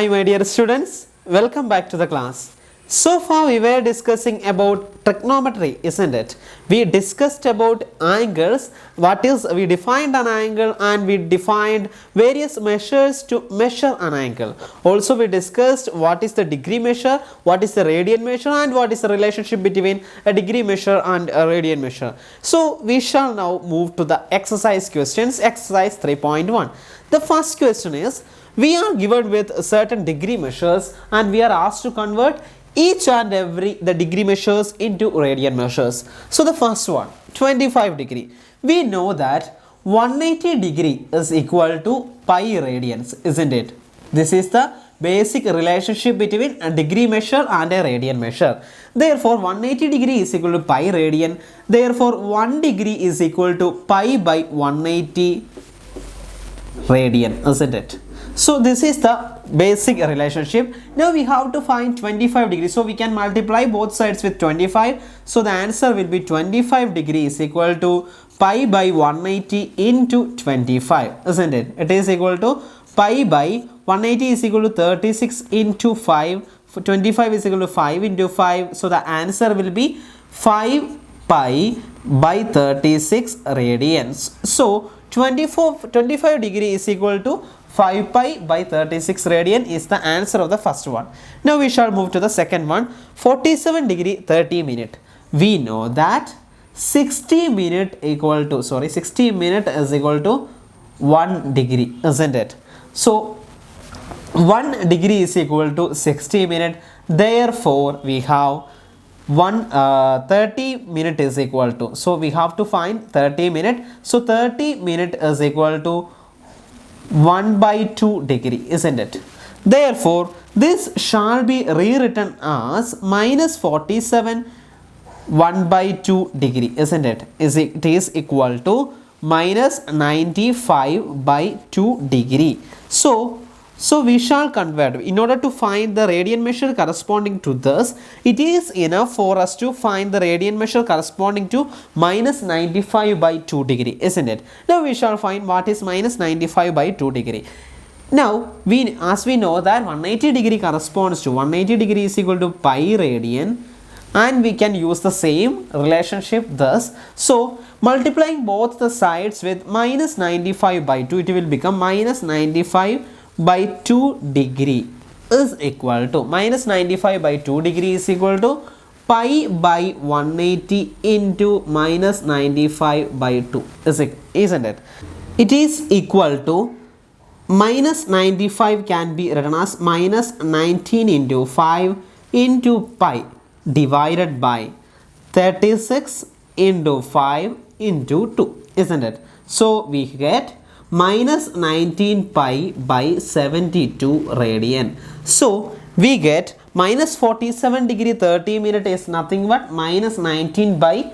Hi my dear students, welcome back to the class. So far we were discussing about trigonometry, isn't it? We discussed about angles, we defined an angle and we defined various measures to measure an angle. Also we discussed what is the degree measure, what is the radian measure and what is the relationship between a degree measure and a radian measure. So we shall now move to the exercise questions, exercise 3.1. The first question is, we are given with certain degree measures and we are asked to convert each and every the degree measures into radian measures. So the first one, 25 degree. We know that 180 degree is equal to pi radians, isn't it? This is the basic relationship between a degree measure and a radian measure. Therefore 180 degree is equal to pi radian. Therefore 1 degree is equal to pi by 180 radian, isn't it? So this is the basic relationship. Now we have to find 25 degrees. So we can multiply both sides with 25. So the answer will be 25 degrees is equal to pi by 180 into 25, isn't it? It is equal to pi by 180 is equal to 36 into 5. 25 is equal to 5 into 5. So the answer will be 5 pi by 36 radians. So 25 degree is equal to 5 pi by 36 radian is the answer of the first one. Now we shall move to the second one, 47 degree 30 minute. We know that 60 minute is equal to 1 degree, isn't it? So 1 degree is equal to 60 minute. Therefore we have 30 minute is equal to, so we have to find 30 minute. So 30 minute is equal to 1 by 2 degree, isn't it? Therefore this shall be rewritten as minus 47 1 by 2 degree, isn't it? It is equal to minus 95 by 2 degree. So we shall convert. In order to find the radian measure corresponding to this, it is enough for us to find the radian measure corresponding to minus 95 by 2 degree, isn't it? Now we shall find what is minus 95 by 2 degree. Now as we know that 180 degree corresponds to 180 degree is equal to pi radian, and we can use the same relationship thus. So multiplying both the sides with minus 95 by 2, it will become minus 95 by 2 degree is equal to minus 95 by 2 degree is equal to pi by 180 into minus 95 by 2, isn't it? It is equal to minus 95 can be written as minus 19 into 5 into pi divided by 36 into 5 into 2, isn't it? So we get minus 19 pi by 72 radian. So we get minus 47 degree 30 minute is nothing but minus 19 pi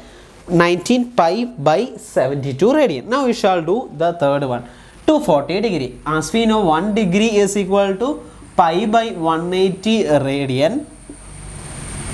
by 72 radian. Now we shall do the third one, 240 degree. As we know 1 degree is equal to pi by 180 radian.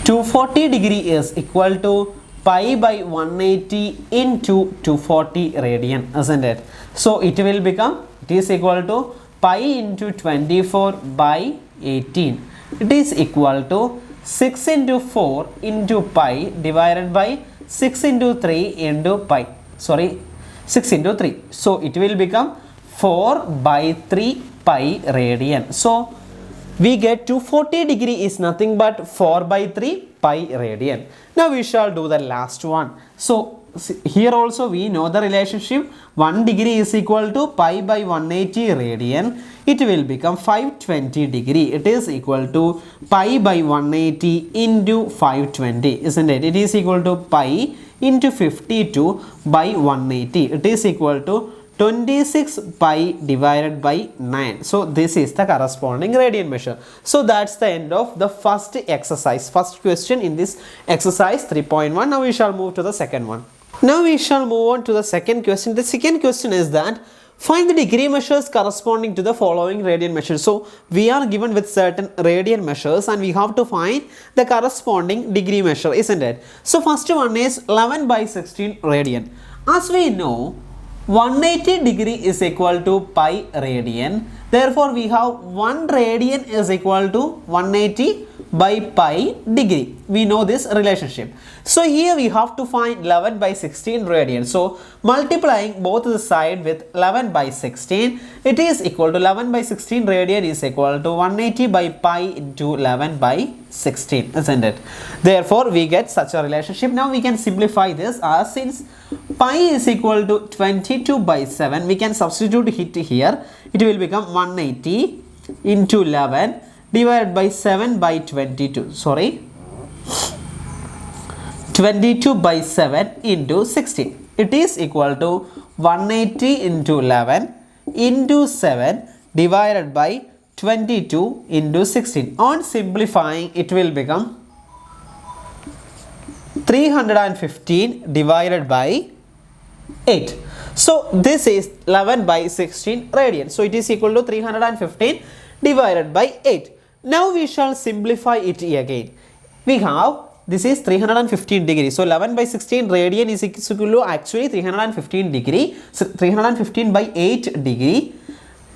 240 degree is equal to pi by 180 into 240 radian, isn't it? So it will become, it is equal to pi into 24 by 18. It is equal to 6 into 4 into pi divided by 6 into 3 into pi. 6 into 3. So it will become 4 by 3 pi radian. So we get 240 degree is nothing but 4 by 3 pi radian. Now we shall do the last one. So here also we know the relationship, 1 degree is equal to pi by 180 radian. It will become 520 degree. It is equal to pi by 180 into 520, isn't it? It is equal to pi into 52 by 180. It is equal to 26 pi divided by 9. So this is the corresponding radian measure. So that's the end of the first exercise, first question in this exercise 3.1. Now we shall move to the second one. Now we shall move on to the second question. The second question is that find the degree measures corresponding to the following radian measures. So we are given with certain radian measures and we have to find the corresponding degree measure, isn't it? So first one is 11 by 16 radian. As we know, 180 degree is equal to pi radian. Therefore, we have 1 radian is equal to 180 by pi degree. We know this relationship. So here we have to find 11 by 16 radian. So multiplying both the side with 11 by 16, it is equal to 11 by 16 radian is equal to 180 by pi into 11 by 16, isn't it? Therefore, we get such a relationship. Now we can simplify this, as since pi is equal to 22 by 7, we can substitute it here. It will become 180 into 11 divided by 7 by 22. Sorry, 22 by 7 into 16. It is equal to 180 into 11 into 7 divided by 22 into 16. On simplifying, it will become 315 divided by 8. So this is 11 by 16 radian. So it is equal to 315 divided by 8. Now we shall simplify it again. We have, this is 315 degree. So 11 by 16 radian is equal to actually 315 degree. So 315 by 8 degree.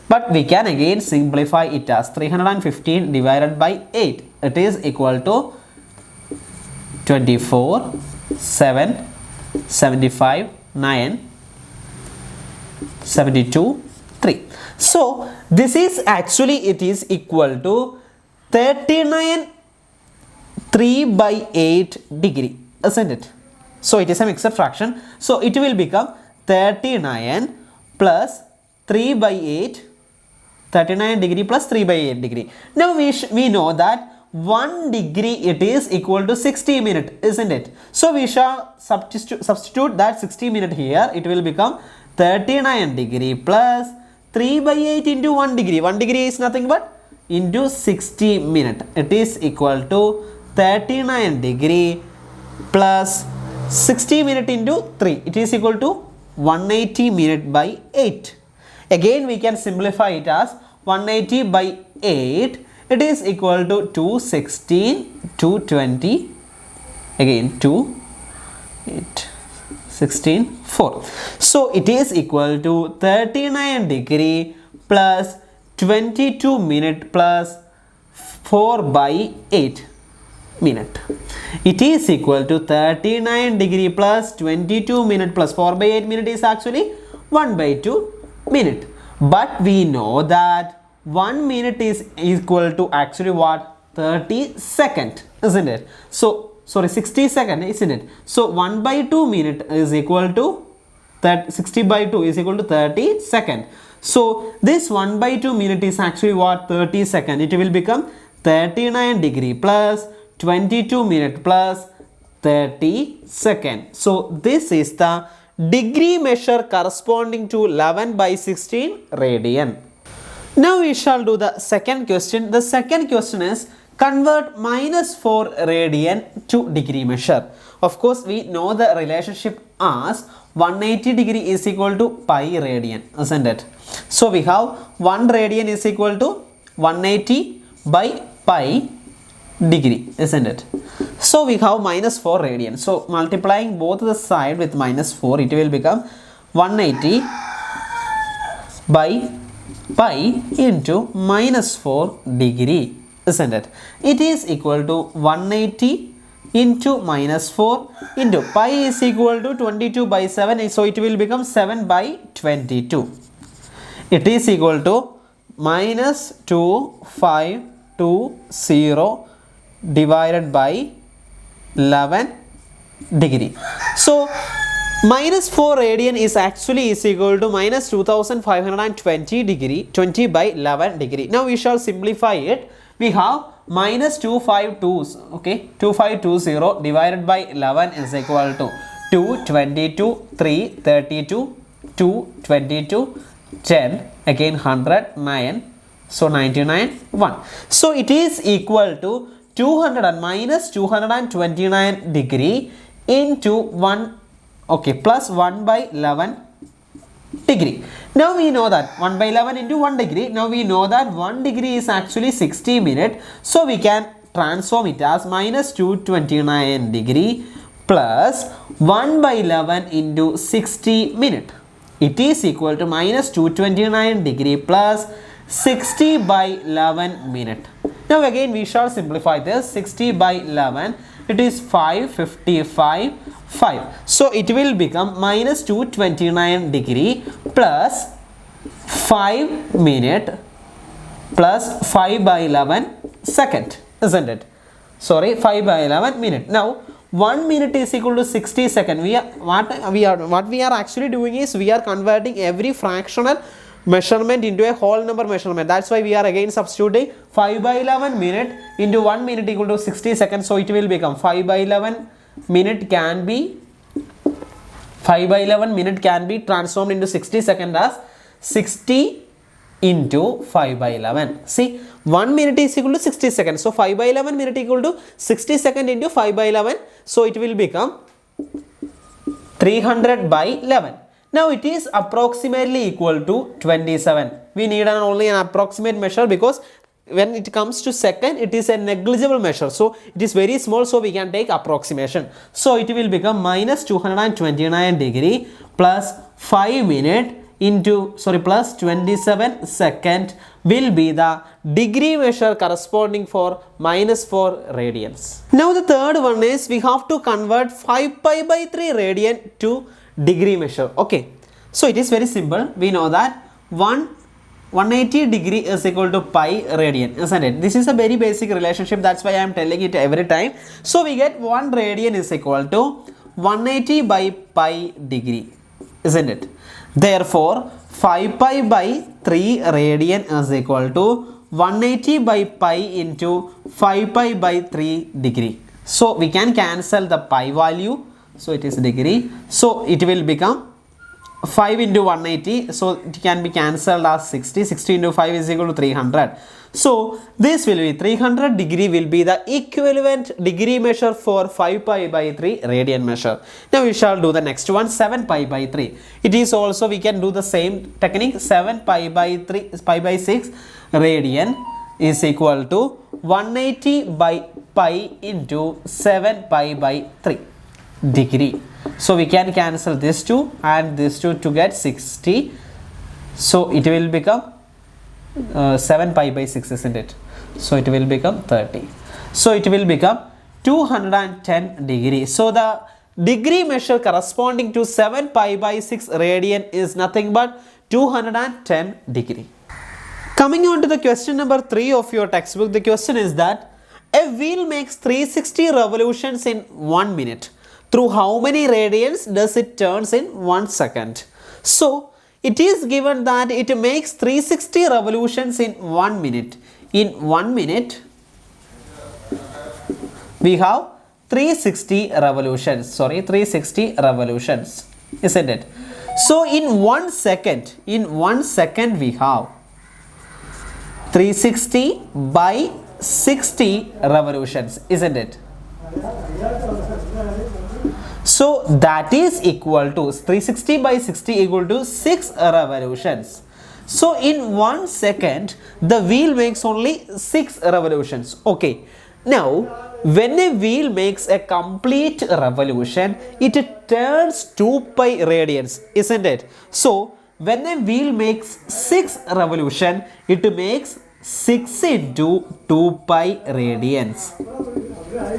But we can again simplify it as 315 divided by 8. It is equal to 24, 7, 75, 9, 72, 3. So this is actually, it is equal to 39 3 by 8 degree, isn't it? So it is a mixed fraction. So it will become 39 plus 3 by 8, 39 degree plus 3 by 8 degree. Now we know that 1 degree it is equal to 60 minutes, isn't it? So we shall substitute that 60 minutes here. It will become 39 degree plus 3 by 8 into 1 degree. 1 degree is nothing but into 60 minutes. It is equal to 39 degree plus 60 minutes into 3. It is equal to 180 minutes by 8. Again we can simplify it as 180 by 8. It is equal to 216, 220, again 2, 8, 16, 4. So it is equal to 39 degree plus 22 minute plus 4 by 8 minute. It is equal to 39 degree plus 22 minute plus 4 by 8 minute is actually 1 by 2 minute. But we know that 1 minute is equal to actually what? 30 second, isn't it? So sorry, 60 second, isn't it? So 1 by 2 minute is equal to 60 by 2 is equal to 30 second. So this 1 by 2 minute is actually what? 30 second. It will become 39 degree plus 22 minute plus 30 second. So this is the degree measure corresponding to 11 by 16 radian. Now we shall do the second question. The second question is convert minus 4 radian to degree measure. Of course, we know the relationship as 180 degree is equal to pi radian, isn't it? So we have 1 radian is equal to 180 by pi degree, isn't it? So we have minus 4 radian. So multiplying both the side with minus 4, it will become 180 by pi into minus 4 degree, isn't it? It is equal to 180 into minus 4 into pi is equal to 22 by 7. So it will become 7 by 22. It is equal to minus 2520 divided by 11 degree. So minus 4 radian is actually is equal to minus 2520 degree, 20 by 11 degree. Now we shall simplify it. We have minus 252, okay, 2520 divided by 11 is equal to 2, 22, 3, 32, 2, 22, 10, again 100, 9, so 99, 1. So it is equal to 200 and minus 229 degree into 1, okay, plus 1 by 11 degree. Now we know that 1 by 11 into 1 degree. Now we know that 1 degree is actually 60 minutes. So we can transform it as minus 229 degree plus 1 by 11 into 60 minutes. It is equal to minus 229 degree plus 60 by 11 minute. Now again we shall simplify this. 60 by 11, it is 555 5. So it will become minus 229 degree plus 5 minute plus 5 by 11 second, isn't it? Sorry, 5 by 11 minute. Now 1 minute is equal to 60 seconds. What we are actually doing is we are converting every fractional measurement into a whole number measurement. That's why we are again substituting 5 by 11 minute into 1 minute equal to 60 seconds. So it will become 5 by 11 minute can be transformed into 60 seconds as 60 into 5 by 11. See, 1 minute is equal to 60 seconds. So 5 by 11 minute equal to 60 seconds into 5 by 11. So it will become 300 by 11. Now it is approximately equal to 27. We need only an approximate measure because when it comes to second, it is a negligible measure. So it is very small, so we can take approximation. So it will become minus 229 degree plus 5 minute into plus 27 second will be the degree measure corresponding for minus 4 radians. Now the third one is we have to convert 5 pi by 3 radian to degree measure. Okay, so it is very simple. We know that 180 degree is equal to pi radian, isn't it? This is a very basic relationship, that's why I am telling it every time. So we get 1 radian is equal to 180 by pi degree, isn't it? Therefore 5 pi by 3 radian is equal to 180 by pi into 5 pi by 3 degree. So we can cancel the pi value. So it is degree. So it will become 5 into 180. So it can be cancelled as 60. 60 into 5 is equal to 300. So this will be 300 degree will be the equivalent degree measure for 5 pi by 3 radian measure. Now we shall do the next one, 7 pi by 3. It is also, we can do the same technique. 7 pi by 6 radian is equal to 180 by pi into 7 pi by 3 degree. So we can cancel this 2 and this 2 to get 60. So it will become 7 pi by 6, isn't it? So it will become 30. So it will become 210 degree. So the degree measure corresponding to 7 pi by 6 radian is nothing but 210 degree. Coming on to the question number 3 of your textbook, the question is that a wheel makes 360 revolutions in 1 minute. Through how many radians does it turns in 1 second? So it is given that it makes 360 revolutions in 1 minute. In 1 minute, we have 360 revolutions. 360 revolutions, isn't it? So in 1 second, we have 360 by 60 revolutions, isn't it? So that is equal to 360 by 60 equal to 6 revolutions. So in 1 second, the wheel makes only 6 revolutions. Okay. Now, when a wheel makes a complete revolution, it turns 2 pi radians, isn't it? So when a wheel makes 6 revolution, it makes 6 into 2 pi radians.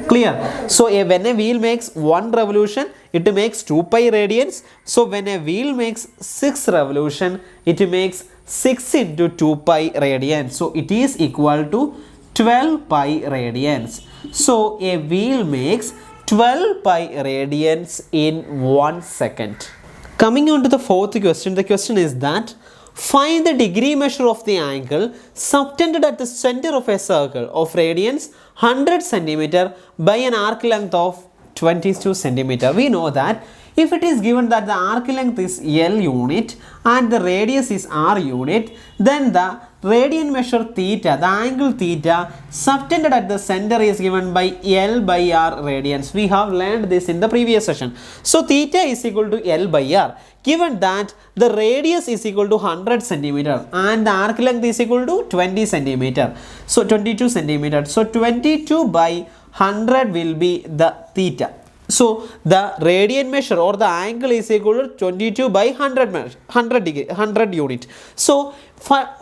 Clear? So when a wheel makes 1 revolution, it makes 2 pi radians. So when a wheel makes 6 revolution, it makes 6 into 2 pi radians. So it is equal to 12 pi radians. So a wheel makes 12 pi radians in 1 second. Coming on to the fourth question, the question is that find the degree measure of the angle subtended at the center of a circle of radians 100 cm by an arc length of 22 cm. We know that if it is given that the arc length is L unit and the radius is R unit, then the radian measure theta, the angle theta subtended at the center is given by L by R radians. We have learned this in the previous session. So theta is equal to L by R. Given that the radius is equal to 100 cm and the arc length is equal to 20 cm. So 22 cm. So 22 by 100 will be the theta. So the radian measure or the angle is equal to 22 by 100 degree, 100 unit. So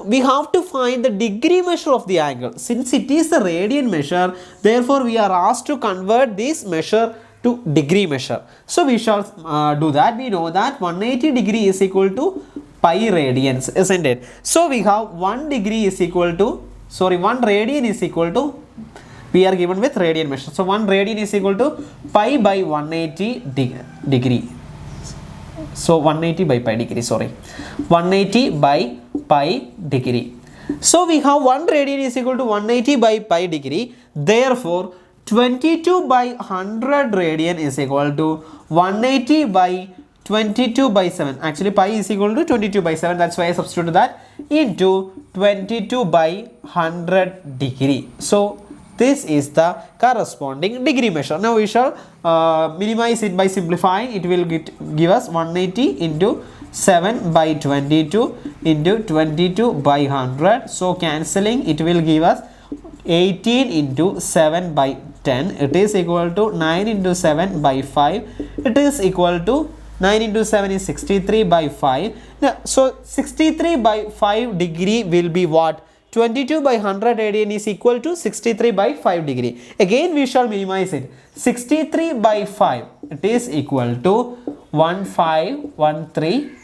we have to find the degree measure of the angle. Since it is the radian measure, therefore we are asked to convert this measure to degree measure. So we shall do that. We know that 180 degree is equal to pi radians, isn't it? So we have 1 degree is equal to, 1 radian is equal to, we are given with radian measure. So 1 radian is equal to pi by 180 degree. So 180 by pi degree, 180 by pi degree. So we have 1 radian is equal to 180 by pi degree. Therefore 22 by 100 radian is equal to 180 by 22 by 7. Actually pi is equal to 22 by 7. That's why I substituted that into 22 by 100 degree. So this is the corresponding degree measure. Now we shall minimize it by simplifying. It will give us 180 into 7 by 22 into 22 by 100. So cancelling, it will give us 18 into 7 by 10. It is equal to 9 into 7 by 5. It is equal to 9 into 7 is 63 by 5. Now, so 63 by 5 degree will be what? 22 by 100 radian is equal to 63 by 5 degree. Again we shall minimize it. 63 by 5, it is equal to 1513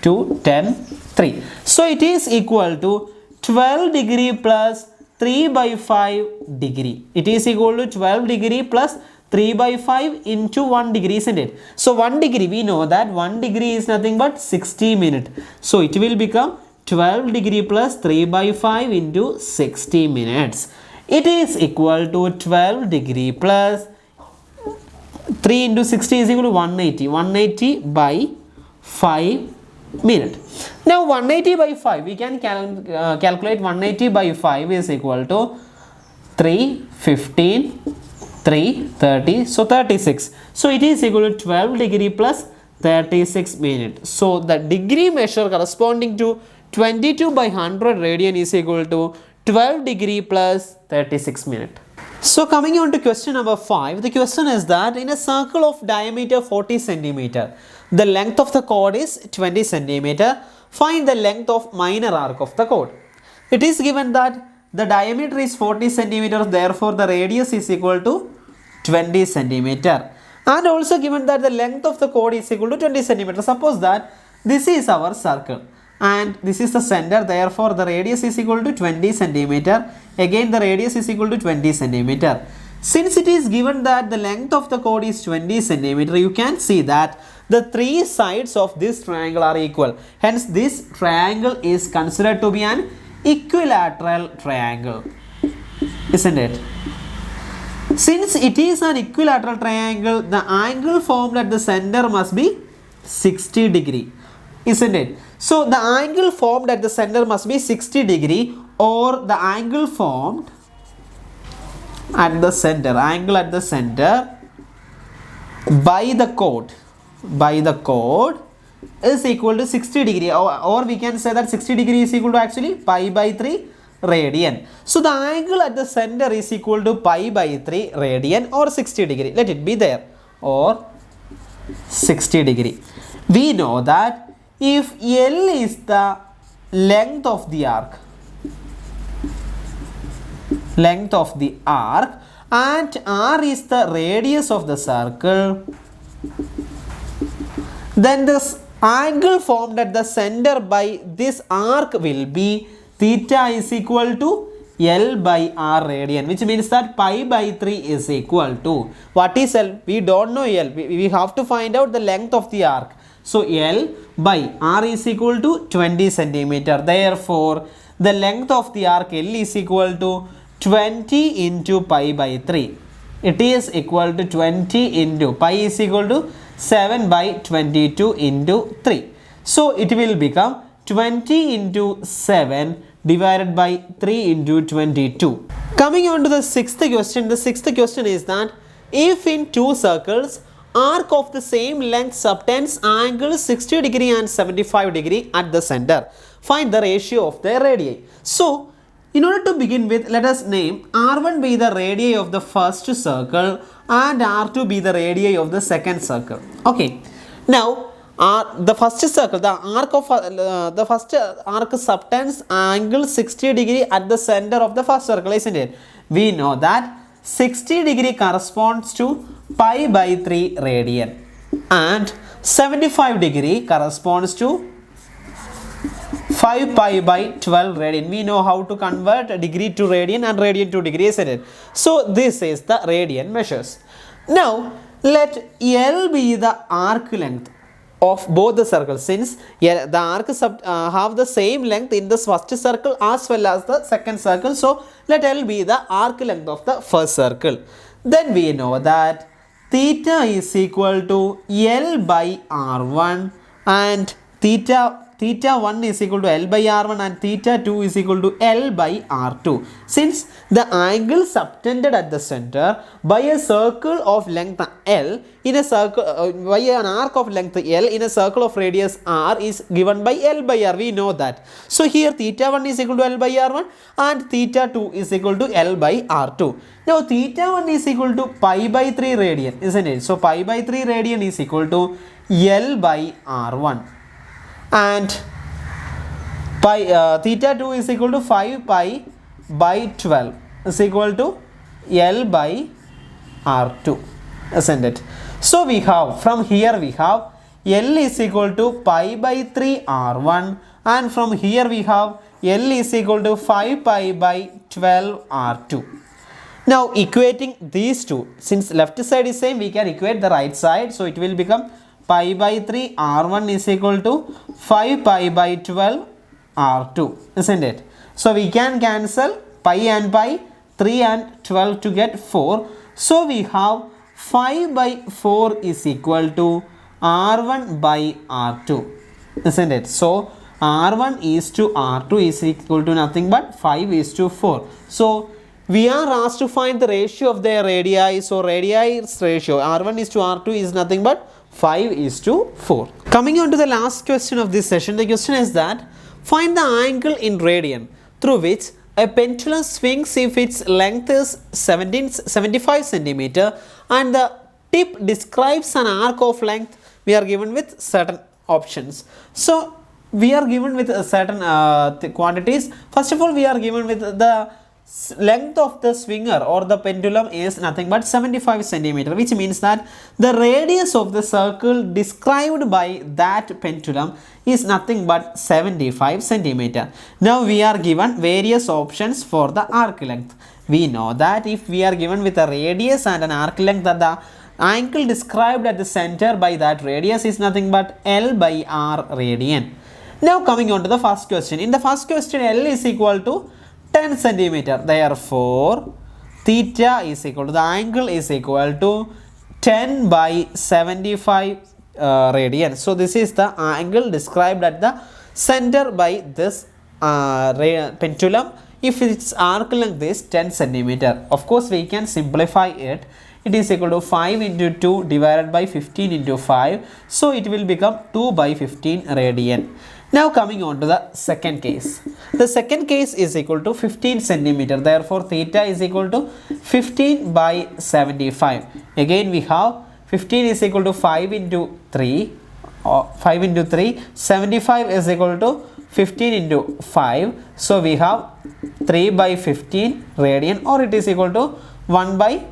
to 10 3. So it is equal to 12 degree plus 3 by 5 degree. It is equal to 12 degree plus 3 by 5 into 1 degree, isn't it? So 1 degree, we know that 1 degree is nothing but 60 minutes. So it will become 12 degree plus 3 by 5 into 60 minutes. It is equal to 12 degree plus 3 into 60 is equal to 180. 180 by 5 minutes. Now 180 by 5, we can calculate 180 by 5 is equal to 3, 15, 3, 30, so 36. So it is equal to 12 degree plus 36 minutes. So the degree measure corresponding to 22 by 100 radian is equal to 12 degree plus 36 minutes. So coming on to question number 5, the question is that in a circle of diameter 40 centimeter, the length of the chord is 20 centimeter. Find the length of minor arc of the chord. It is given that the diameter is 40 centimeter, therefore the radius is equal to 20 centimeter. And also given that the length of the chord is equal to 20 centimeter. Suppose that this is our circle and this is the center, therefore the radius is equal to 20 centimeter. Again the radius is equal to 20 centimeter. Since it is given that the length of the chord is 20 centimeter, you can see that the 3 sides of this triangle are equal. Hence this triangle is considered to be an equilateral triangle, isn't it? Since it is an equilateral triangle, the angle formed at the center must be 60 degree, isn't it? So the angle formed at the center must be 60 degree, or the angle formed at the center, by the chord is equal to 60 degree, or we can say that 60 degree is equal to actually pi by 3 radian. So the angle at the center is equal to pi by 3 radian or 60 degree. Let it be there, or 60 degree. We know that if L is the length of the arc, and R is the radius of the circle, then this angle formed at the center by this arc will be theta is equal to L by R radian, which means that pi by 3 is equal to, what is L? We don't know L. We have to find out the length of the arc. So L by R is equal to 20 centimeter. Therefore, the length of the arc L is equal to 20 into pi by 3. It is equal to 20 into pi is equal to 7 by 22 into 3. So it will become 20 into 7 divided by 3 into 22. Coming on to the sixth question. The sixth question is that if in two circles arc of the same length subtends angles 60 degree and 75 degree at the center, find the ratio of their radii. So in order to begin with, let us name R1 be the radii of the first circle, and R2 be the radii of the second circle. Okay. Now, the first circle, the first arc subtends angle 60 degree at the center of the first circle, isn't it? We know that 60 degree corresponds to pi by 3 radian and 75 degree corresponds to 5 pi by 12 radian. We know how to convert a degree to radian and radian to degree, isn't it? So this is the radian measures. Now let L be the arc length of both the circles, since the arcs have the same length in the first circle as well as the second circle. So let L be the arc length of the first circle. Then we know that theta is equal to L by R1 and theta 1 is equal to L by R1 and theta 2 is equal to L by R2. Since the angle subtended at the center by a circle of length L in a circle by an arc of length L in a circle of radius R is given by L by R. We know that. So here theta 1 is equal to L by R1 and theta 2 is equal to L by R2. Now theta 1 is equal to pi by 3 radian, isn't it? So pi by 3 radian is equal to L by R1. And theta 2 is equal to 5 pi by 12 is equal to L by R2, isn't it? So we have, from here we have L is equal to pi by 3 R1 and from here we have L is equal to 5 pi by 12 R2. Now equating these two, since left side is same, we can equate the right side. So it will become pi by 3 R1 is equal to 5 pi by 12 R2, isn't it? So we can cancel pi and pi, 3 and 12 to get 4. So we have 5 by 4 is equal to R1 by R2, isn't it? So R1 is to R2 is equal to nothing but 5 is to 4. So we are asked to find the ratio of their radii. So radii's ratio R1 is to R2 is nothing but 5 is to 4. Coming on to the last question of this session, the question is that find the angle in radian through which a pendulum swings if its length is 75 centimeter and the tip describes an arc of length. We are given with certain options. So we are given with certain quantities. First of all, we are given with the length of the swinger or the pendulum is nothing but 75 centimeter, which means that the radius of the circle described by that pendulum is nothing but 75 centimeter. Now we are given various options for the arc length. We know that if we are given with a radius and an arc length, that the angle described at the center by that radius is nothing but L by R radian. Now coming on to the first question. In the first question, L is equal to 10 centimeter. Therefore, theta is equal to, the angle is equal to 10 by 75 radian. So this is the angle described at the center by this pendulum if its arc length is 10 centimeter. Of course, we can simplify it. It is equal to 5 into 2 divided by 15 into 5. So it will become 2 by 15 radian. Now coming on to the second case. The second case is equal to 15 centimeter. Therefore, theta is equal to 15 by 75. Again, we have 15 is equal to 5 into 3. 5 into 3. 75 is equal to 15 into 5. So we have 3 by 15 radian, or it is equal to 1 by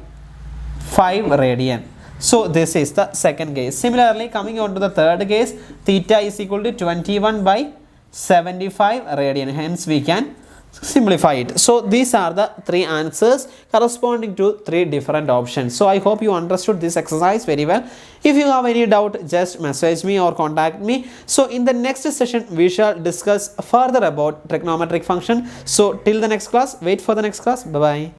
5 radian. So this is the second case. Similarly, coming on to the third case, theta is equal to 21 by 75 radian. Hence we can simplify it. So these are the three answers corresponding to three different options. So I hope you understood this exercise very well. If you have any doubt, just message me or contact me. So in the next session, we shall discuss further about trigonometric function. So till the next class, wait for the next class. Bye bye.